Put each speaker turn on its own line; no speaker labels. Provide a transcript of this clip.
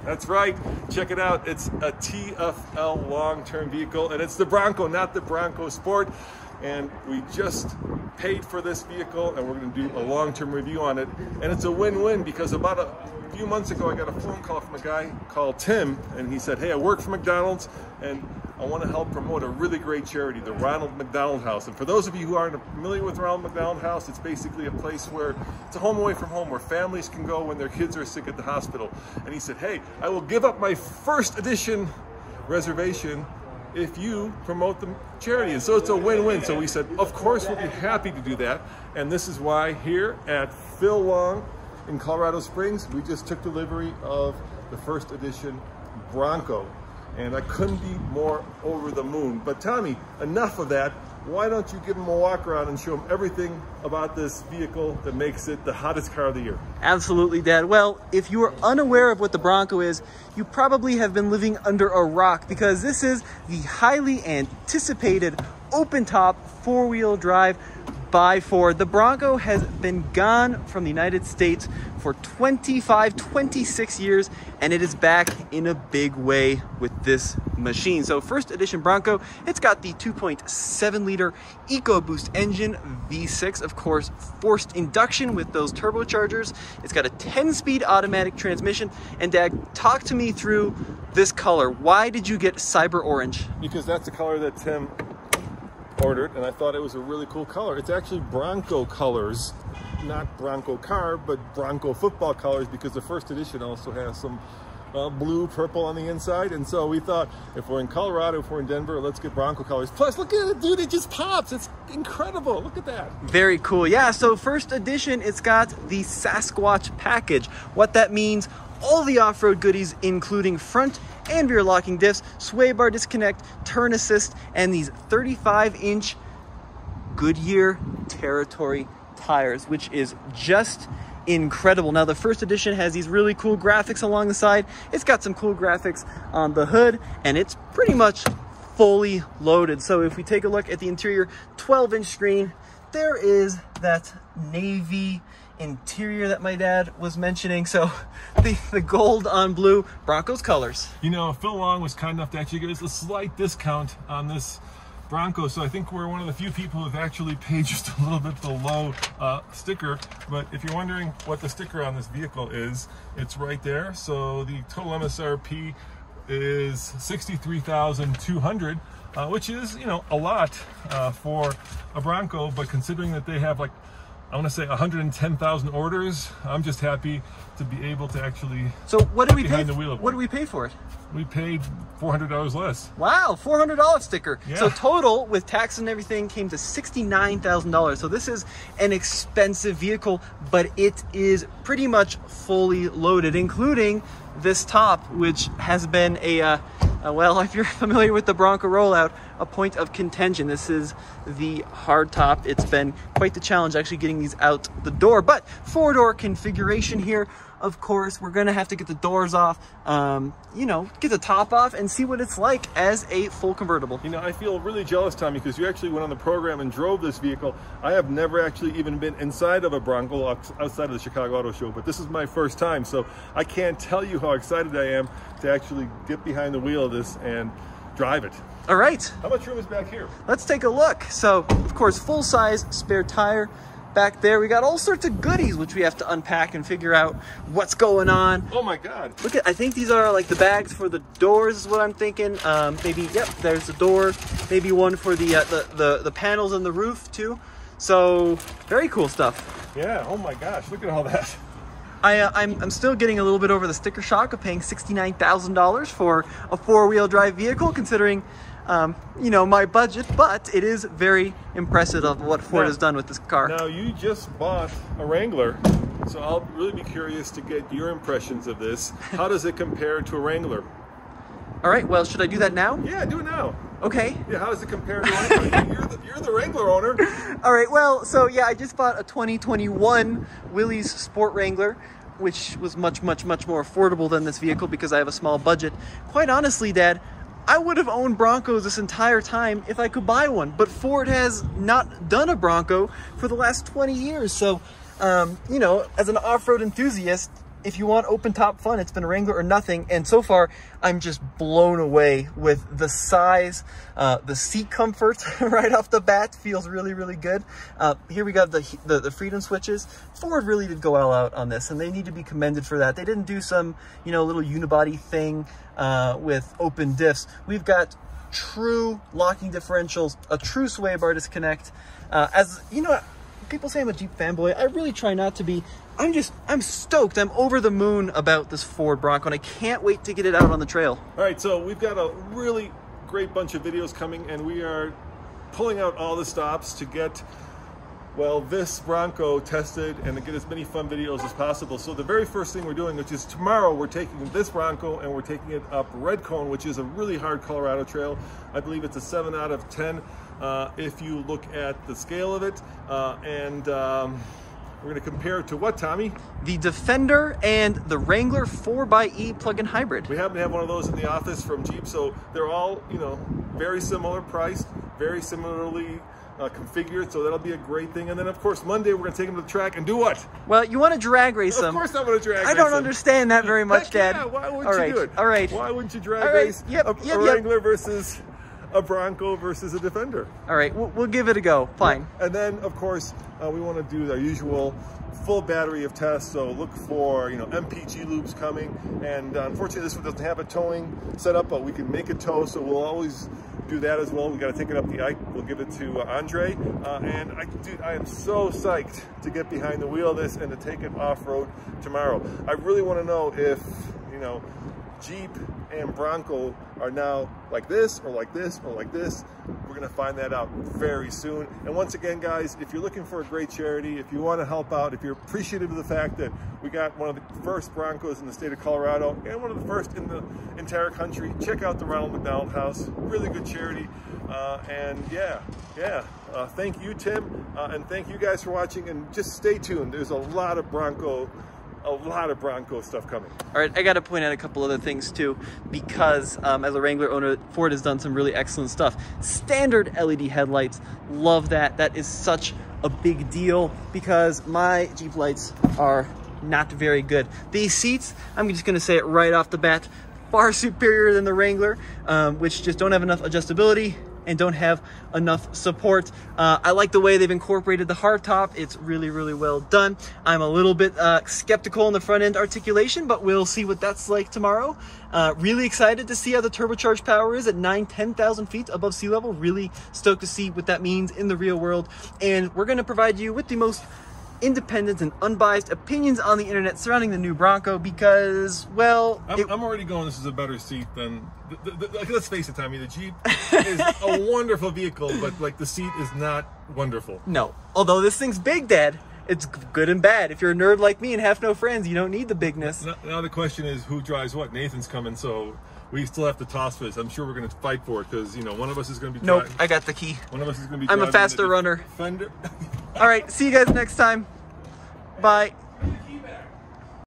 That's right. Check it out. It's a TFL long-term vehicle, and it's the Bronco, not the Bronco Sport. And we just paid for this vehicle, and we're going to do a long-term review on it. And it's a win-win, because about a few months ago I got a phone call from a guy called Tim, and he said, hey, I work for McDonald's and I want to help promote a really great charity, the Ronald McDonald House. And for those of you who aren't familiar with Ronald McDonald House, it's basically a place where it's a home away from home where families can go when their kids are sick at the hospital. And he said, hey, I will give up my first edition reservation if you promote the charity. And so it's a win-win. So we said, of course, we'll be happy to do that. And this is why here at Phil Long in Colorado Springs, we just took delivery of the first edition Bronco. And I couldn't be more over the moon. But Tommy, enough of that. Why don't you give them a walk around and show them everything about this vehicle that makes it the hottest car of the year?
Absolutely, Dad. Well, if you are unaware of what the Bronco is, you probably have been living under a rock, because this is the highly anticipated open-top four-wheel drive by Ford. The Bronco has been gone from the United States for 26 years, and it is back in a big way with this machine. So first edition Bronco, it's got the 2.7 liter EcoBoost engine, V6, of course, forced induction with those turbochargers. It's got a 10-speed automatic transmission. And Dad, talk to me through this color. Why did you get cyber orange?
Because that's the color that Tim ordered, and I thought it was a really cool color. It's actually Bronco colors, not Bronco car, but Bronco football colors, because the first edition also has some blue, purple on the inside. And so we thought, if we're in Colorado, if we're in Denver, let's get Bronco colors. Plus, look at it, dude, it just pops. It's incredible. Look at that.
Very cool. Yeah, so first edition, it's got the Sasquatch Package. What that means, all the off-road goodies, including front and rear locking diffs, sway bar disconnect, turn assist, and these 35-inch Goodyear Territory tires, which is just incredible. Now, the first edition has these really cool graphics along the side. It's got some cool graphics on the hood, and it's pretty much fully loaded. So if we take a look at the interior, 12-inch screen, there is that navy interior that my dad was mentioning. So the gold on blue, Bronco's colors.
You know, Phil Long was kind enough to actually give us a slight discount on this Bronco, so I think we're one of the few people who've actually paid just a little bit below sticker. But if you're wondering what the sticker on this vehicle is, it's right there. So the total MSRP is $63,200, which is, you know, a lot for a Bronco. But considering that they have, like, I want to say 110,000 orders, I'm just happy to be able to actually.
So what did we pay?
What
did we pay for it?
We paid $400 less.
Wow, $400 sticker.
Yeah.
So total with tax and everything came to $69,000. So this is an expensive vehicle, but it is pretty much fully loaded, including this top, which has been a well, if you're familiar with the Bronco rollout, a point of contention. This is the hard top. It's been quite the challenge actually getting these out the door, but four-door configuration here. Of course, we're gonna have to get the doors off, you know, get the top off and see what it's like as a full convertible.
You know, I feel really jealous, Tommy, because you actually went on the program and drove this vehicle. I have never actually even been inside of a Bronco outside of the Chicago Auto Show, but this is my first time, so I can't tell you how excited I am to actually get behind the wheel of this and drive it.
All right.
How much room is back here?
Let's take a look. So, of course, full-size spare tire. Back there, we got all sorts of goodies, which we have to unpack and figure out what's going on.
Oh my God.
Look at, I think these are like the bags for the doors is what I'm thinking. Maybe, yep, there's the door. Maybe one for the panels on the roof too. So, very cool stuff.
Yeah, oh my gosh, look at all that.
I'm still getting a little bit over the sticker shock of paying $69,000 for a four-wheel drive vehicle, considering you know, my budget, but it is very impressive of what Ford has done with this car.
Now, you just bought a Wrangler, so I'll really be curious to get your impressions of this. How does it compare to a Wrangler?
All right, well, should I do that now?
Yeah, do it now.
Okay.
Yeah, how does it compare to a Wrangler? You're the Wrangler owner.
All right, well, so yeah, I just bought a 2021 Willys Sport Wrangler, which was much more affordable than this vehicle because I have a small budget. Quite honestly, Dad, I would have owned Broncos this entire time if I could buy one, but Ford has not done a Bronco for the last 20 years. So, you know, as an off-road enthusiast, if you want open top fun, it's been a Wrangler or nothing. And so far, I'm just blown away with the size, the seat comfort right off the bat feels really, really good. Here we got the freedom switches. Ford really did go all out on this, and they need to be commended for that. They didn't do some, you know, little unibody thing with open diffs. We've got true locking differentials, a true sway bar disconnect. As you know, people say I'm a Jeep fanboy. I really try not to be. I'm stoked. I'm over the moon about this Ford Bronco, and I can't wait to get it out on the trail. All
right, so we've got a really great bunch of videos coming, and we are pulling out all the stops to get, well, this Bronco tested and to get as many fun videos as possible. So the very first thing we're doing, which is tomorrow, we're taking this Bronco and we're taking it up Red Cone, which is a really hard Colorado trail. I believe it's a 7 out of 10 if you look at the scale of it. We're going to compare it to what, Tommy?
The Defender and the Wrangler 4xe plug-in hybrid.
We happen to have one of those in the office from Jeep, so they're all, you know, very similar priced, very similarly configured, so that'll be a great thing. And then, of course, Monday we're going to take them to the track and do what?
Well, you want to drag race them.
Of course I'm going to drag race them.
I don't understand that very much, Dad.
Yeah, why wouldn't you do it?
All right.
Why wouldn't you drag race a Wrangler versus a Bronco versus a Defender?
All right, we'll give it a go. Fine.
And then, of course, we want to do our usual full battery of tests, so look for, you know, MPG loops coming. And unfortunately, this one doesn't have a towing setup, but we can make a tow, so we'll always do that as well. We got to take it up the Ike. We'll give it to Andre. And I am so psyched to get behind the wheel of this and to take it off-road tomorrow. I really want to know if, you know, Jeep and Bronco are now like this or like this or like this. We're going to find that out very soon. And once again, guys, if you're looking for a great charity, if you want to help out, if you're appreciative of the fact that we got one of the first Broncos in the state of Colorado and one of the first in the entire country, check out the Ronald McDonald House. Really good charity. Thank you, Tim, and thank you guys for watching, and just stay tuned. There's a lot of Bronco stuff coming.
All right, I got to point out a couple other things too, because as a Wrangler owner, Ford has done some really excellent stuff. Standard LED headlights, love that. That is such a big deal because my Jeep lights are not very good. These seats, I'm just going to say it right off the bat, far superior than the Wrangler, which just don't have enough adjustability and don't have enough support. I like the way they've incorporated the hardtop. It's really, really well done. I'm a little bit skeptical in the front end articulation, but we'll see what that's like tomorrow. Really excited to see how the turbocharged power is at 10,000 feet above sea level. Really stoked to see what that means in the real world. And we're gonna provide you with the most independent and unbiased opinions on the internet surrounding the new Bronco because, well,
I'm already going, this is a better seat than let's face it, Tommy, the Jeep is a wonderful vehicle, but like the seat is not wonderful.
No, although this thing's big, Dad. It's good and bad. If you're a nerd like me and have no friends, you don't need the bigness.
Now the question is, who drives what? Nathan's coming, so we still have to toss this. I'm sure we're going to fight for it because, you know, one of us is going to be
Nope, I got the key.
One of us is going to be
I'm a faster runner.
Defender.
All right, see you guys next time. Bye.